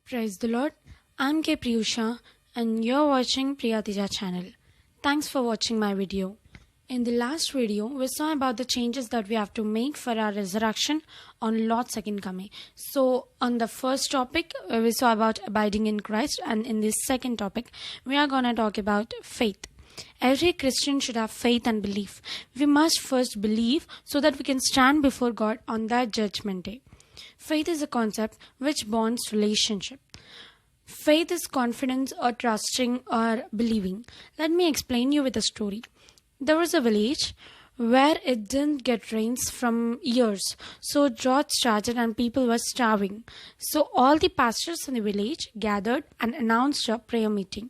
Praise the Lord. I'm K. Priyusha and you're watching Priyatija channel. Thanks for watching my video. In the last video, we saw about the changes that we have to make for our resurrection on Lord's second coming. So, on the first topic, we saw about abiding in Christ, and in this second topic, we are going to talk about faith. Every Christian should have faith and belief. We must first believe so that we can stand before God on that judgment day. Faith is a concept which bonds relationship. Faith is confidence or trusting or believing. Let me explain you with a story. There was a village where it didn't get rains from years. So drought started and people were starving. So all the pastors in the village gathered and announced a prayer meeting.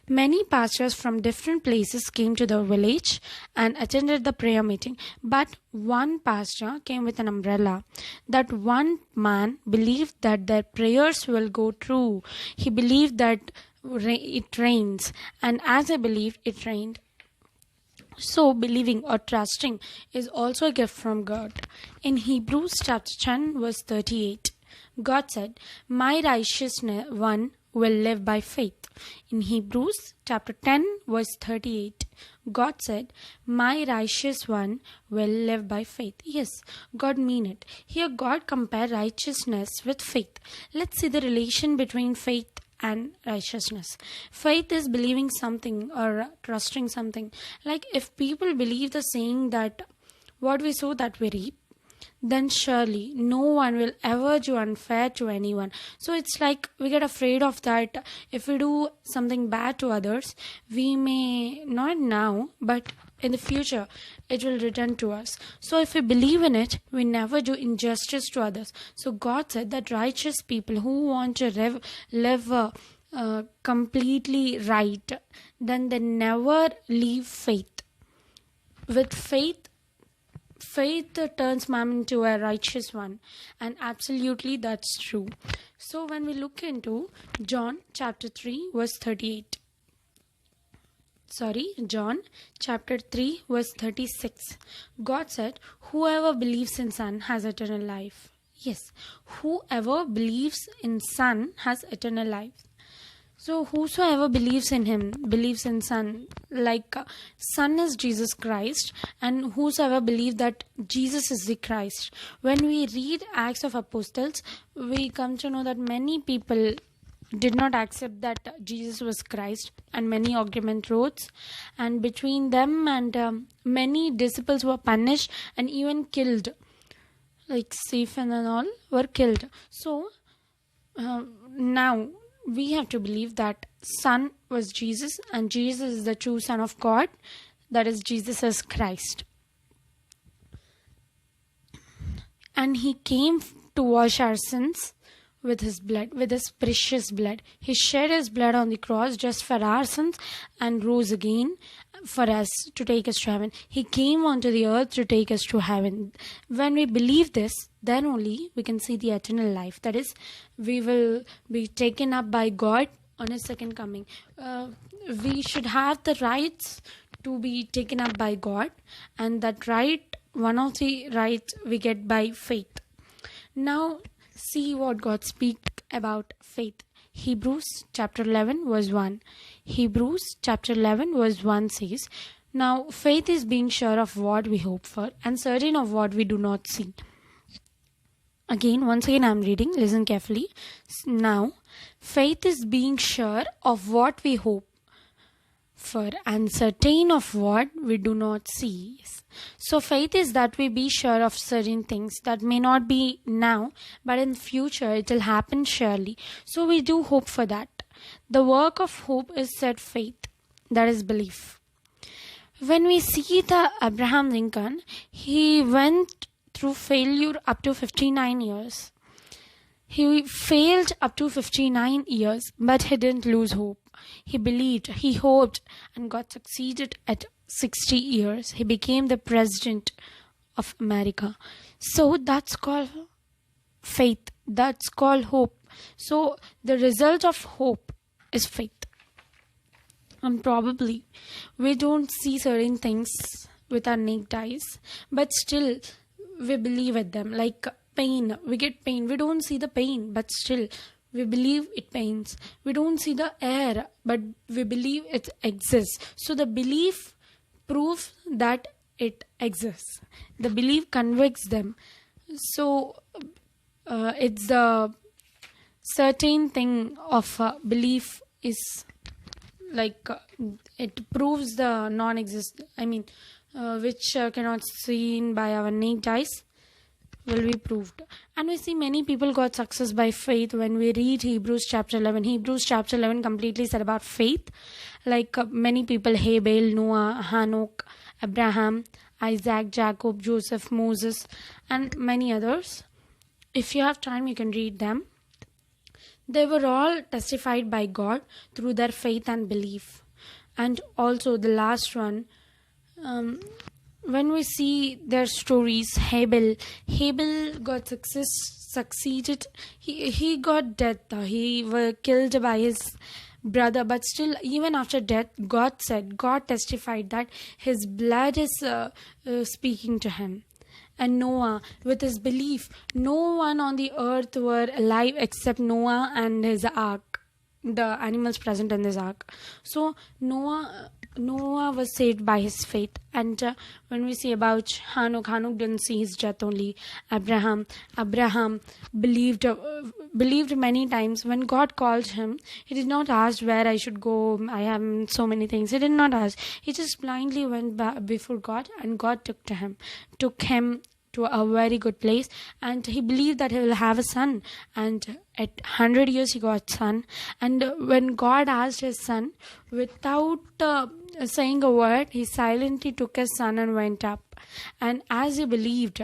Many pastors from different places came to the village and attended the prayer meeting. But one pastor came with an umbrella. That one man believed that their prayers will go through. He believed that it rains. And as he believed, it rained. So, believing or trusting is also a gift from God. In Hebrews chapter 10 verse 38, God said, "My righteous one will live by faith." In Hebrews chapter 10 verse 38, God said, "My righteous one will live by faith." Yes, God mean it. Here God compared righteousness with faith. Let's see the relation between faith and righteousness. Faith is believing something or trusting something. Like if people believe the saying that what we sow that we reap, then surely no one will ever do unfair to anyone. So it's like we get afraid of that. If we do something bad to others, we may not now, but in the future it will return to us. So if we believe in it, we never do injustice to others. So God said that righteous people who want to live completely right, then they never leave faith. With faith turns man into a righteous one, and absolutely that's true. So when we look into John chapter 3 verse 36, God said, "Whoever believes in Son has eternal life." Yes, whoever believes in Son has eternal life. So whosoever believes in him believes in Son. Like Son is Jesus Christ, and whosoever believes that Jesus is the Christ. When we read Acts of Apostles, we come to know that many people did not accept that Jesus was Christ, and many argument rose, and between them and many disciples were punished and even killed, like Stephen and all were killed. So now we have to believe that Son was Jesus, and Jesus is the true Son of God, that is Jesus as Christ. And he came to wash our sins with his blood, with his precious blood. He shed his blood on the cross just for our sins and rose again for us to take us to heaven. He came onto the earth to take us to heaven. When we believe this, then only we can see the eternal life. That is, we will be taken up by God on his second coming. We should have the rights to be taken up by God, and that right, one of the rights we get by faith. Now, see what God speaks about faith. Hebrews chapter 11 verse 1. Hebrews chapter 11 verse 1 says, "Now faith is being sure of what we hope for and certain of what we do not see." Once again I'm reading, listen carefully. Now, faith is being sure of what we hope for and certain of what we do not see. So faith is that we be sure of certain things that may not be now, but in the future it will happen surely. So we do hope for that. The work of hope is said faith, that is belief. When we see the Abraham Lincoln, he went through failure up to 59 years. He failed up to 59 years, but he didn't lose hope. He believed, he hoped, and got succeeded at 60 years. He became the president of America. So that's called faith. That's called hope. So the result of hope is faith. And probably we don't see certain things with our naked eyes, but still we believe at them. Like pain, we get pain. We don't see the pain, but still We believe it pains. We don't see the air, but we believe it exists. So the belief proves that it exists. The belief convicts them. So it's the certain thing of belief is like it proves the non-exist. Which cannot seen by our naked eyes will be proved. And we see many people got success by faith when we read Hebrews chapter 11. Hebrews chapter 11 completely said about faith. Many people, Abel, Noah, Hanok, Abraham, Isaac, Jacob, Joseph, Moses, and many others. If you have time, you can read them. They were all testified by God through their faith and belief. And also the last one, when we see their stories, Abel got succeeded. He got death. He was killed by his brother, but still, even after death, God testified that his blood is speaking to him. And Noah, with his belief, no one on the earth were alive except Noah and his ark, the animals present in this ark. So Noah was saved by his faith. And when we see about Hanok didn't see his death only. Abraham believed many times. When God called him, he did not ask where I should go. I have so many things. He did not ask. He just blindly went before God, and God took him to a very good place, and he believed that he will have a son. And at 100 years he got son. And when God asked his son, without saying a word, he silently took his son and went up. And as he believed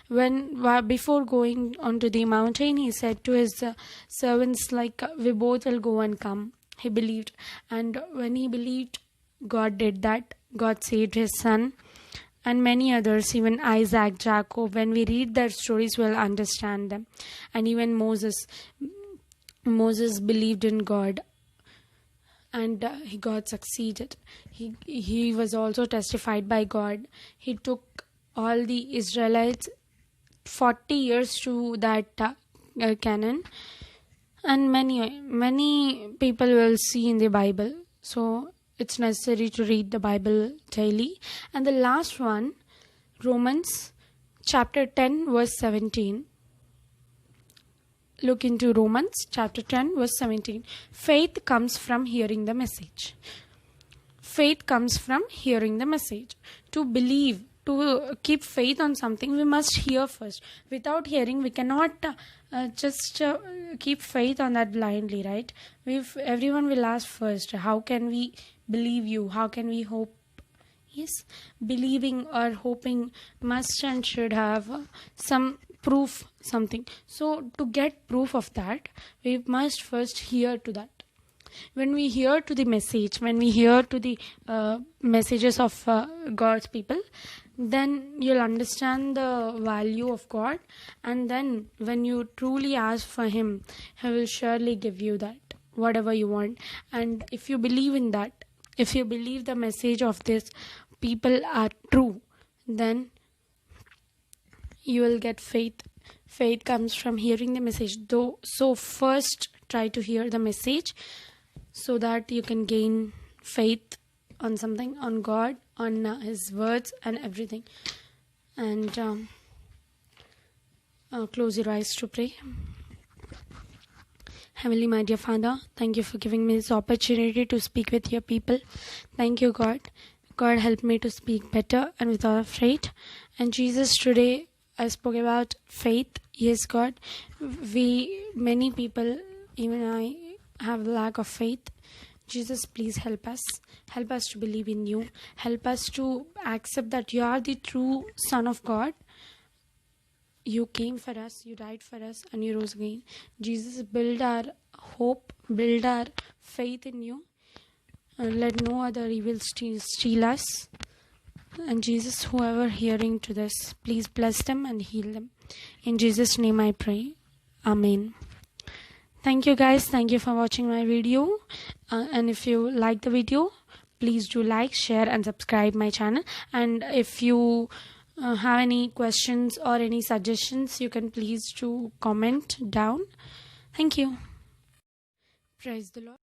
when before going onto the mountain, he said to his servants, we both will go and come. He believed, and when he believed, God did that. God saved his son. And many others, even Isaac, Jacob, when we read their stories, we'll understand them. And even Moses believed in God, and he got succeeded. He was also testified by God. He took all the Israelites 40 years to that Canaan. And many people will see in the Bible. So it's necessary to read the Bible daily. And the last one, Romans chapter 10 verse 17. Look into Romans chapter 10 verse 17. Faith comes from hearing the message. Faith comes from hearing the message. To believe, to keep faith on something, we must hear first. Without hearing, we cannot just keep faith on that blindly, right? Everyone will ask first, how can we believe you? How can we hope? Yes, believing or hoping must and should have some proof, something. So to get proof of that, we must first hear to that. When we hear to the message, when we hear to the messages of God's people, then you'll understand the value of God. And then when you truly ask for Him, He will surely give you that, whatever you want. And if you believe in that, if you believe the message of this people are true, then you will get faith. Faith comes from hearing the message. So first try to hear the message, so that you can gain faith on something, on God, on His words and everything. And close your eyes to pray. Heavenly, my dear Father, thank you for giving me this opportunity to speak with your people. Thank you, God. God, help me to speak better and without afraid. And Jesus, today I spoke about faith. Yes, God, many people, even I, have lack of faith. Jesus, please help us. Help us to believe in you. Help us to accept that you are the true Son of God. You came for us, you died for us, and you rose again. Jesus, build our hope, build our faith in you. And let no other evil steal us. And Jesus, whoever hearing to this, please bless them and heal them. In Jesus' name I pray. Amen. Thank you guys. Thank you for watching my video. And if you like the video, please do like, share and subscribe my channel. And if you have any questions or any suggestions, you can please do comment down. Thank you. Praise the Lord.